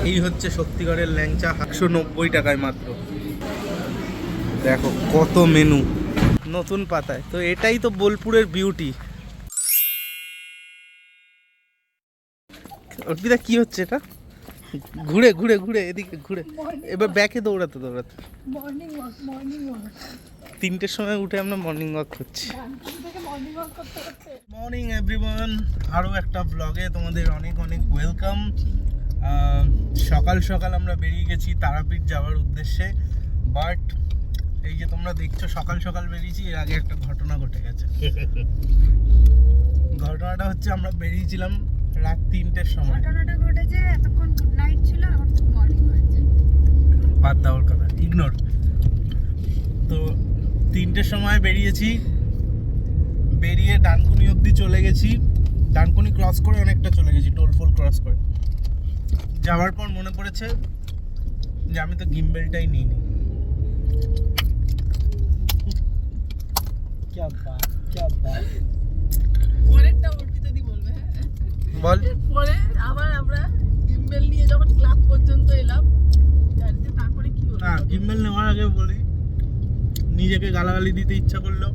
এই হচ্ছে সত্যিকারের ল্যাংচা, 190 টাকায় মাত্র। দেখো কত মেনু নতুন পাতায়। তো এটাই তো বোলপুরের বিউটি। অর্পিতা কি হচ্ছে এটা? ঘুরে ঘুরে ঘুরে এদিকে ঘুরে, এবার ব্যাকে দৌড়াতে দৌড়াতে। তিনটের সময় উঠে আমরা মর্নিং ওয়াক করছি। মর্নিং এভরিওয়ান, আরও একটা ব্লগে তোমাদের অনেক অনেক ওয়েলকাম। সকাল সকাল আমরা বেরিয়ে গেছি তারাপীঠ যাওয়ার উদ্দেশ্যে। বাট এই যে তোমরা দেখছো সকাল সকাল বেরিয়েছি, এর আগে একটা ঘটনা ঘটে গেছে। ঘটনাটা হচ্ছে আমরা বেরিয়েছিলাম রাত 3টের সময়। ঘটনাটা ঘটেছে এতক্ষণ গুড নাইট ছিল, এখন মর্নিং হয়েছে। বাদ দেওয়ার কথা, ইগনোর। তো 3টের সময় বেরিয়েছি, বেরিয়ে ডানকুনি অবধি চলে গেছি। ডানকুনি ক্রস করে অনেকটা চলে গেছি, টোল ফোল ক্রস করে যাওয়ার পর মনে পড়েছে যে আমি তো গিম্বেলটাই নিইনি। পরেরটা অর্পিতা দি বলবে। বল। পরে আবার আমরা গিম্বেল নিয়ে যখন ক্লাব পর্যন্ত এলাম গাড়িতে, তারপরে কি হলো? না, গিম্বেল নেওয়ার আগে বলি, নিজেকে গালাগালি দিতে ইচ্ছা করলো,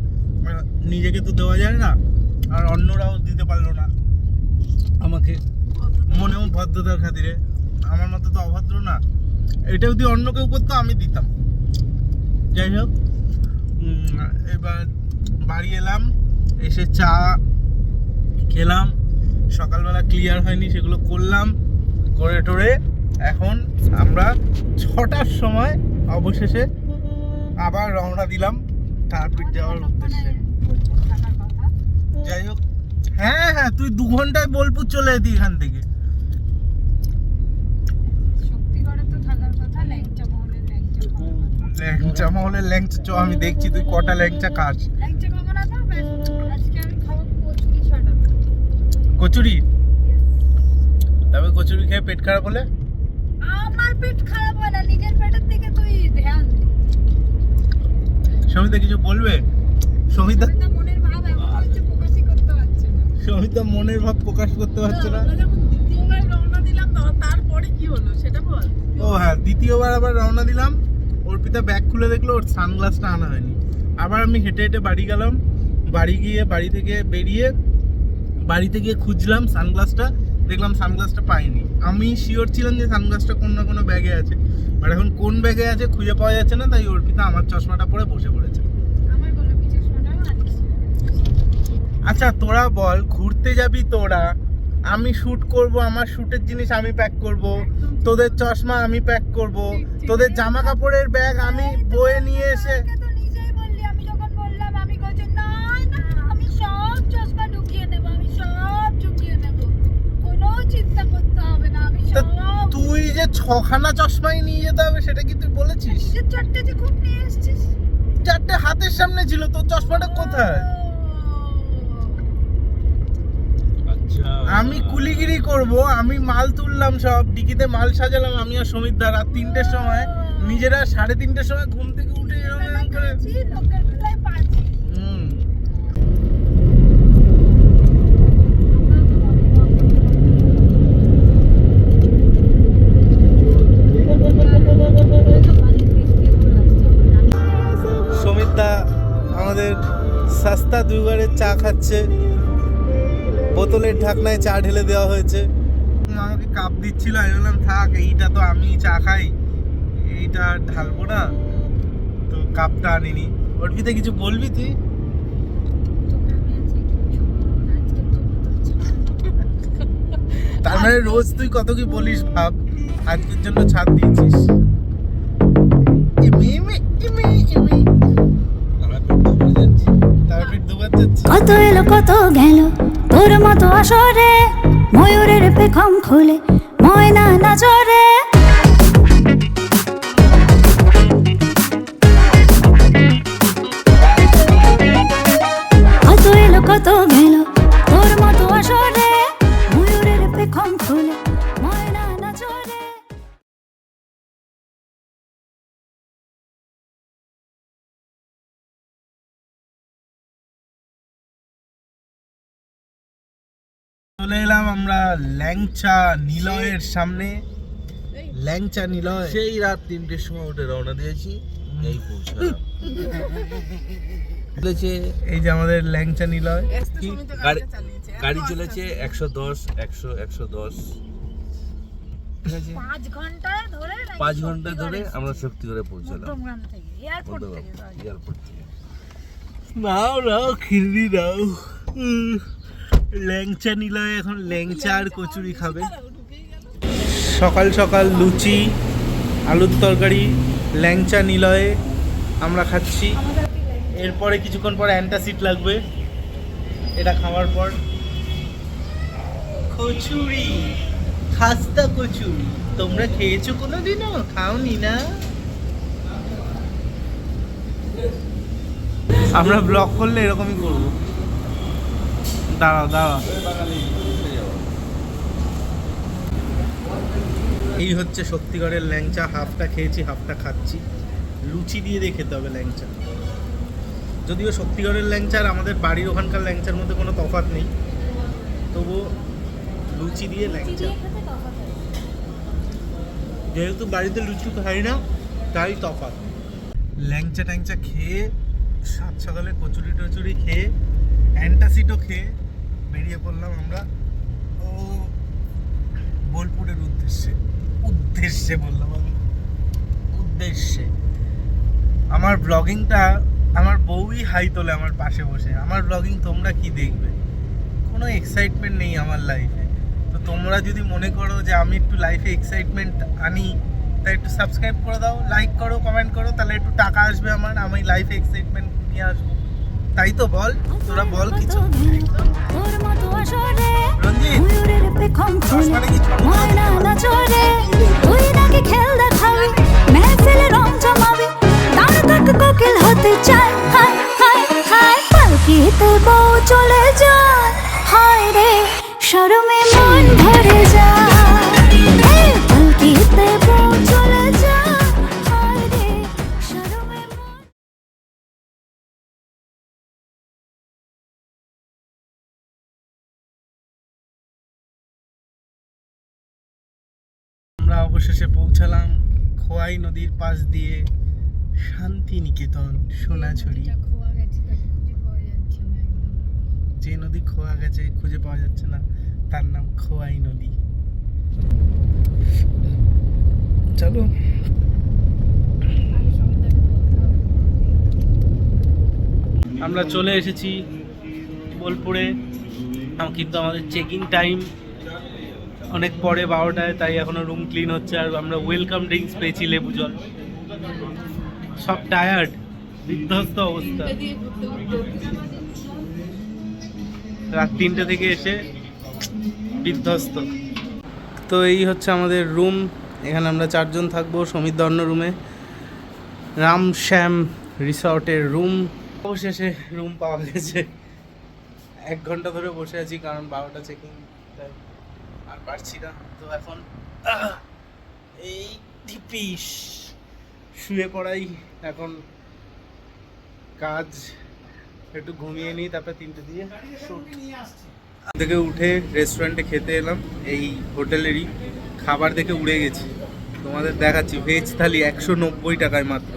নিজেকে তো দেওয়া যায় না, আর অন্যরাও দিতে পারলো না আমাকে, মনেও ভদ্রতার খাতিরে। আমার মতো তো অভদ্র না, এটা যদি অন্য কেউ করতো আমি দিতাম। যাই হোক, এবার বাড়ি এলাম, এসে চা খেলাম, সকালবেলা ক্লিয়ার হয়নি সেগুলো করলাম, করে টোরে এখন আমরা 6টার সময় অবশেষে আবার রওনা দিলাম তারাপীঠ যাওয়ার উদ্দেশ্যে। যাই হোক, হ্যাঁ হ্যাঁ, তুই 2 ঘন্টায় বোলপুর চলে যেতি এখান থেকে। শক্তিগড়ে তো থাকার কথা, ল্যাংচা মহলের ল্যাংচা খাওয়ার কথা। ল্যাংচা মহলের ল্যাংচা চ, আমি দেখছি তুই কটা ল্যাংচা খাস। ল্যাংচা খাবো না তো, আজকে আমি খাবো কচুরি ছাড়া। কচুরি? তবে কচুরি খেয়ে পেট খারাপ হলে? আমার পেট খারাপ হয় না, নিজের পেটের দিকে তুই ধ্যান দে। সমিতা কিছু বলবে? সমিতা সমিতা মনের ভাব এমন হচ্ছে প্রকাশই করতে পারছে না। সমিতা মনের ভাব প্রকাশ করতে পারছে না। আমরা যখন দ্বিতীয়বার রওনা দিলাম তারপরে কি হলো সেটা বল। ও হ্যাঁ, দ্বিতীয়বার আবার রওনা দিলাম, অর্পিতা ব্যাগ খুলে দেখলো ওর সানগ্লাসটা আনা হয়নি। আবার আমি হেঁটে হেঁটে বাড়ি গেলাম, বাড়ি গিয়ে বাড়ি থেকে বেরিয়ে বাড়িতে গিয়ে খুঁজলাম সানগ্লাসটা, দেখলাম সানগ্লাসটা পাইনি। আমি শিওর ছিলাম যে সানগ্লাসটা কোনো না কোনো ব্যাগে আছে, বাট এখন কোন ব্যাগে আছে খুঁজে পাওয়া যাচ্ছে না। তাই অর্পিতা আমার চশমাটা পরে বসে পড়েছে। আমার গলা পিছে শোনাও আনিস। আচ্ছা তোরা বল, ঘুরতে যাবি তোরা, আমি শ্যুট করব, আমার শ্যুটের জিনিস আমি প্যাক করব, তোদের চশমা আমি প্যাক করব, তোদের জামা কাপড়ের ব্যাগ আমি বয়ে নিয়ে এসে। আমাকে তো নিজেই বললি, আমি যখন বললাম আমি কইছি না না আমি সব চশমা ঢুকিয়ে নেব, আমি সব ঢুকিয়ে নেব, কোনো চিন্তা করতে হবে না, আমি তা সব। তুই যে 6খানা চশমাই নিয়ে যেতে হবে সেটা কি তুই বলেছিস? নিজের চারটে যে খুব নিয়ে এসেছিস। 4টে হাতের সামনে ছিল, তোর চশমাটা কোথায়? আমি কুলিগিরি করব, আমি মাল তুললাম, সব ডিকিতে মাল সাজালাম আমি আর সমিতদা রাত 3টের সময়, নিজেরা 3:30টার সময় ঘুম থেকে উঠে এরকম করে। লোকের বেলায় পাচ্ছি। সমিতদা আমাদের সস্তা দুবারের চা খাচ্ছে, বোতলের ঢাকনায় চা ঢেলে দেওয়া হয়েছে। আমাকে কাপ দিচ্ছিল, আমি বললাম থাক, এইটা তো আমি চা খাই, এইটা ঢালবো না, তো কাপটা আনিনি। অর্পিতা কিছু বলবি তুই? তার মানে রোজ তুই কত কি বলিস ভাব, আজকের জন্য ছাড় দিয়েছিস। কত এলো কত গেল তোর মতো আসরে, ময়ূরের পেখম খুলে ময়না নজরে। কত এলো কত গেল তোর মতো আসরে, ময়ূরের পেখম খুলে ময়না নজরে। চলে এলাম আমরা ল্যাংচা নিলয়ের সামনে। ল্যাংচা নিলয়। সেই রাত 3টের সময় উঠে রওনা দিয়েছি, এই পৌঁছালাম। চলেছে এই যে আমাদের ল্যাংচা নিলয়। আসতে সময় তো গাড়ি- গাড়িটা চালিয়েছে। গাড়ি চলেছে 110 100 110, ঠিক আছে? 5 ঘন্টায় ধরে 5 ঘন্টা ধরে আমরা শক্তিগড়ে পৌঁছালাম, মধ্যমগ্রাম থেকে এয়ারপোর্ট থেকে sorry। এয়ারপোর্ট থেকে। নাও নাও খিরনি নাও। ল্যাংচা নিলয় এখন ল্যাংচা আর কচুরি খাবে। সকাল সকাল লুচি, আলুর তরকারি, ল্যাংচা নিলয়ে আমরা খাচ্ছি। এরপরে কিছুক্ষণ পর অ্যান্টাসিড লাগবে, এটা খাওয়ার পর কচুরি, খাস্তা কচুরি। তোমরা খেয়েছো কোনোদিনও? খাওনি না? আমরা ব্লগ করলে এরকমই করবো। দাঁড়াও দাঁড়াও, এই হচ্ছে সত্যিকারের ল্যাংচা। হাফটা খেয়েছি, হাফটা খাচ্ছি। লুচি দিয়ে দিয়ে খেতে হবে ল্যাংচা। যদিও সত্যিকারের ল্যাংচা আর আমাদের বাড়ির ওখানকার ল্যাংচার মধ্যে কোনো তফাৎ নেই, তবুও লুচি দিয়ে ল্যাংচা। যেহেতু বাড়িতে লুচি খাই না, তাই তফাৎ। ল্যাংচা ট্যাংচা খেয়ে, সাত সকালে কচুরি টচুরি খেয়ে, অ্যান্টাসিডও খেয়ে বেরিয়ে পড়লাম আমরা ও বোলপুরের উদ্দেশ্যে বললাম আমি, উদ্দেশ্যে। আমার ব্লগিংটা আমার বউই হাই তোলে আমার পাশে বসে। আমার ব্লগিং তোমরা কি দেখবে? কোনো এক্সাইটমেন্ট নেই আমার লাইফে। তো তোমরা যদি মনে করো যে আমি একটু লাইফে এক্সাইটমেন্ট আনি, তাই একটু সাবস্ক্রাইব করে দাও, লাইক করো, কমেন্ট করো, তাহলে একটু টাকা আসবে আমার, আমি লাইফে এক্সাইটমেন্ট নিয়ে আসবো। তাই তো বল, তোরা বল কিছু। তোর মতো আসরে রঞ্জিত, ময়ূরের পেখম খুলে আসমানে কিছু ময়না নাচরে তুই নাকি খেল দেখাবি মেহফিলে রং জমাবি তার কাক কোকিল হতে চায় হায় হায় হায় পালকিতে বউ চলে যায় হায় রে শরমে মন ভরে যায় এই পালকিতে বউ চলে যায় হায় রে শরমে মন। আমরা অবশেষে পৌঁছালাম খোয়াই নদীর পাশ দিয়ে শান্তিনিকেতন, সোনাঝুরি। খোয়া গেছে, তাকে খুঁজে পাওয়া যাচ্ছে না একদম। যে নদী খোয়া গেছে, খুঁজে পাওয়া যাচ্ছে না, তার নাম খোয়াই নদী। চলো, আগে সমিতাকে বলতে হবে। আমরা চলে এসেছি বোলপুরে। কিন্তু আমাদের চেকিং টাইম অনেক পরে, 12টায়, তাই এখনো রুম ক্লিন হচ্ছে। আর আমরা ওয়েলকাম ড্রিঙ্কস পেয়েছি, লেবু জল। সব টায়ার্ড, বিধ্বস্ত অবস্থা। এদিকে ঘুরতে ঘুরতে রাত 3টে থেকে এসে বিধ্বস্ত। তো এই হচ্ছে আমাদের রুম, এখানে আমরা 4 জন থাকবো। সমিত অন্য রুমে, রাম শ্যাম রিসর্টের রুম। অবশেষে রুম পাওয়া গেছে। 1 ঘন্টা ধরে বসে আছি, কারণ 12টা চেকিং, তাই আর পারছি না। তো এখন এই টিপিস শুয়ে পড়াই এখন কাজ। একটু ঘুমিয়ে নিই, তারপরে 3টে দিয়ে shoot। থেকে উঠে রেস্টুরেন্টে খেতে এলাম, এই হোটেলেরই। খাবার দেখে উড়ে গেছি, তোমাদের দেখাচ্ছি। ভেজ থালি 190 টাকায় মাত্র।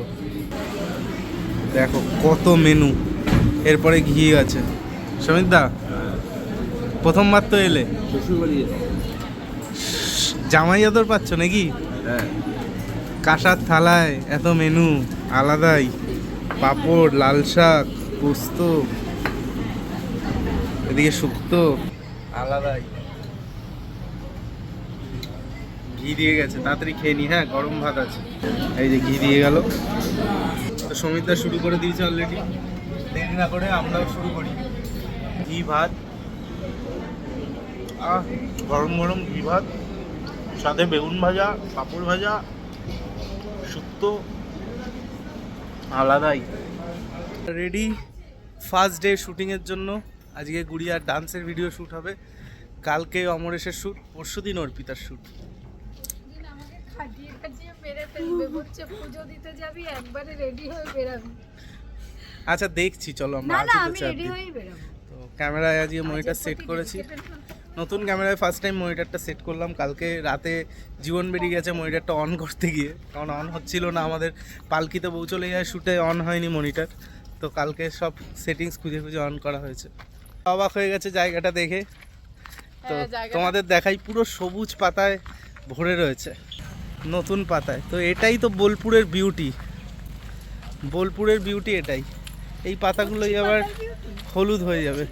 দেখো কত মেনু, এরপরে ঘি আছে। সমিত দা, প্রথমবার তো এলে, শ্বশুরবাড়ি জামাই আদর পাচ্ছ নাকি? হ্যাঁ, কাঁসার থালায় এত মেনু, আলাদাই। পাঁপড়, লাল শাক, পোস্ত, এদিকে শুক্তো, আলাদাই। ঘি দিয়ে গেছে, তাড়াতাড়ি খেয়ে নি। হ্যাঁ, গরম ভাত আছে। এই যে ঘি দিয়ে গেল। তো সমিতদা শুরু করে দিয়েছে অলরেডি, দেরি না করে আমরাও শুরু করি। ঘি ভাত, গরম গরম ঘি ভাত, সাথে বেগুন ভাজা, পাঁপড় ভাজা, শুক্তো, আলাদাই। রেডি ফার্স্ট ডে শুটিংয়ের জন্য। আজকে গুড়িয়ার ডান্সের ভিডিও শ্যুট হবে, কালকে অমরেশের শ্যুট, পরশুদিন অর্পিতার শ্যুট। দিন আমাকে খাটিয়ে খাটিয়ে মেরে ফেলবে, বলছে পুজো দিতে যাবি একবারে রেডি হয়ে বেরাবি। আচ্ছা দেখছি, চলো আমরা না আছি না, তো আমি 4 রেডি দিন। হয়েই বেরাবো। তো ক্যামেরায় আজকে মনিটর সেট করেছি। নতুন ক্যামেরায় ফার্স্ট টাইম মনিটরটা সেট করলাম। কালকে রাতে জীবন বেরিয়ে গেছে মনিটরটা অন করতে গিয়ে, কারণ অন হচ্ছিল না। আমাদের পালকিতে বউ চলে যায় শ্যুটে, অন হয়নি মনিটর। তো কালকে সব সেটিংস খুঁজে খুঁজে অন করা হয়েছে। অবাক হয়ে গেছে জায়গাটা দেখে। তো তোমাদের দেখাই, পুরো সবুজ পাতায় ভরে রয়েছে, নতুন পাতায়। তো এটাই তো বোলপুরের বিউটি, বোলপুরের বিউটি এটাই। এই পাতাগুলোই আবার হলুদ হয়ে যাবে।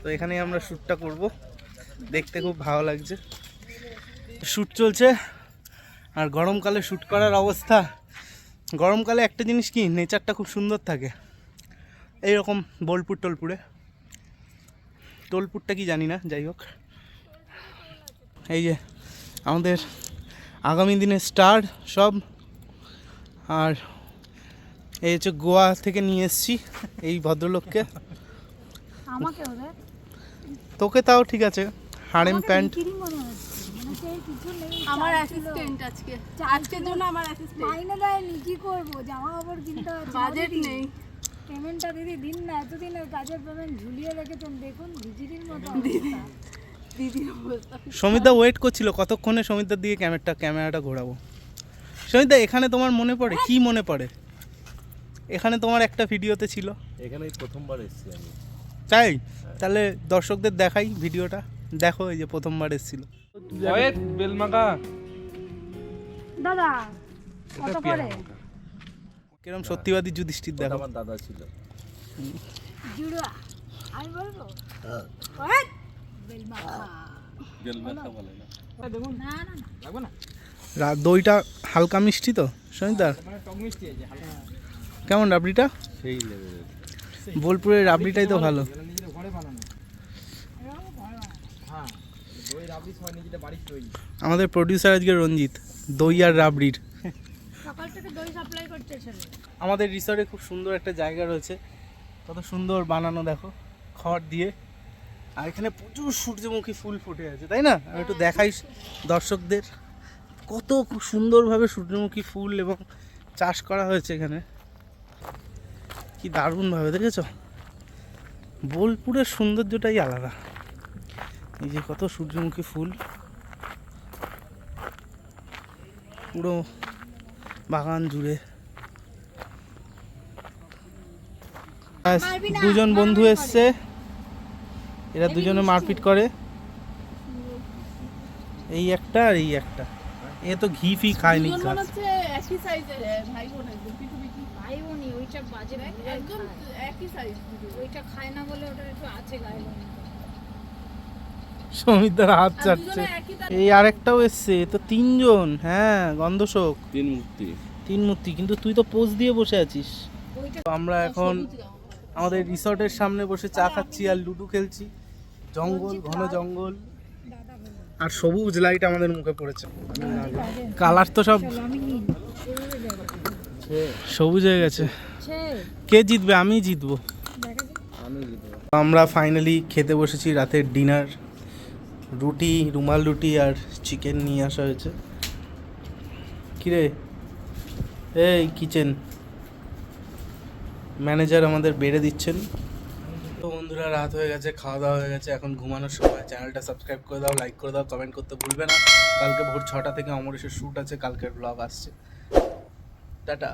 তো এখানেই আমরা শ্যুটটা করব, দেখতে খুব ভালো লাগছে। শ্যুট চলছে, আর গরমকালে শ্যুট করার অবস্থা। গরমকালে একটা জিনিস কি, নেচারটা খুব সুন্দর থাকে। এইরকম বোলপুর টোলপুরটা কি জানি না, যাই হোক। এই যে আমাদের আগামী দিনের স্টার সব। আর এই হচ্ছে গোয়া থেকে নিয়ে এসেছি এই ভদ্রলোককে। আমাকে ওদের তোকে তাও ঠিক আছে, হারেম প্যান্ট। কিরি মনে হচ্ছে, মানে সেই কিছু নেই। আমার অ্যাসিস্ট্যান্ট আজকের জন্য আমার অ্যাসিস্ট্যান্ট। মাইনে দেয়নি, কি করবো, জামা কাপড় কিনতে হচ্ছে, বাজেট নেই। পেমেন্টটা দিদি দিন না, এতদিন ওর কাজের পেমেন্ট ঝুলিয়ে রেখেছেন, দেখুন ভিজিরির মতো দিদির অবস্থা। সমিতদা ওয়েট করছিল কতক্ষণে সমিতদার দিকে ক্যামেরাটা ঘোরাবো। সমিতদা, এখানে তোমার মনে পড়ে কি মনে পড়ে? এখানে তোমার একটা ভিডিওতে ছিল। এখানেই প্রথমবার এসেছি আমি। তাই তাহলে দর্শকদের দেখাই ভিডিওটা, দেখো। এই যে প্রথমবার এসেছিল। বেলমাখা দাদা কত করে কিরম সত্যিবাদী যুধিষ্ঠির, ওটা দেখো। আমার দাদা ছিল। জুড়া আমি বলবো হ্যাঁ। বেলমাখা বেলমাখা বলে না। না না দইটা হালকা মিষ্টি তো সমিতদার? কেমন রাবড়িটা? সেই লেভেলের। বোলপুরের রাবড়িটাই তো ভালো। আমাদের প্রডিউসার আজকে রঞ্জিত, দই আর রাবড়ির। সকাল থেকে দই সাপ্লাই করতে ছেলে। আমাদের রিসর্টে খুব সুন্দর একটা জায়গা রয়েছে, কত সুন্দর বানানো দেখো, খড় দিয়ে। আর এখানে প্রচুর সূর্যমুখী ফুল ফুটে আছে, তাই না? আমি একটু দেখাই দর্শকদের, কত খুব সুন্দরভাবে সূর্যমুখী ফুল এবং চাষ করা হয়েছে এখানে। কি দারুণভাবে, দেখেছো? বোলপুরের সৌন্দর্যটাই আলাদা। এই যে কত সূর্যমুখী ফুল, পুরো বাগান জুড়ে। দুজন বন্ধু এসছে, এরা দুজনে মারপিট করে। এই একটা আর এই একটা, এ তো ঘি ফি খায়নি। দুজন মনে হচ্ছে একই সাইজের ভাই বোন, একদম পিটুপিটি। ভাই বোনই, ওইটা বাজে একদম একই সাইজ। ওইটা খায় না বলে ওটা একটু আছে গায়ে। সমিতদার হাত আর চাটছে। দুজনে একই তার। এই আরেকটাও এসছে, তো তিনজন। হ্যাঁ, গন্ধশোক তিন মূর্তি, কিন্তু তুই তো পোজ দিয়ে বসে আছিস। তো আমরা এখন আমাদের রিসর্টের সামনে বসে চা খাচ্ছি আর লুডো খেলছি। জঙ্গল, ঘন জঙ্গল, আর সবুজ লাইট আমাদের মুখে পড়েছে। কালার তো সব সবুজ হয়ে গেছে। কে জিতবে? আমি জিতবো। আমরা ফাইনালি খেতে বসেছি রাতের ডিনার। রুটি, রুমাল রুটি আর চিকেন নিয়ে আসা হয়েছে। কিরে, এই কিচেন ম্যানেজার আমাদের বেড়ে দিচ্ছেন। তো বন্ধুরা, রাত হয়ে গেছে, খাওয়া দাওয়া হয়ে গেছে, এখন ঘুমানোর সময়। চ্যানেলটা সাবস্ক্রাইব করে দাও, লাইক করে দাও, কমেন্ট করতে ভুলবে না। কালকে ভোর 6টা থেকে অমরেশের শ্যুট আছে, কালকের ব্লগ আসছে। টাটা।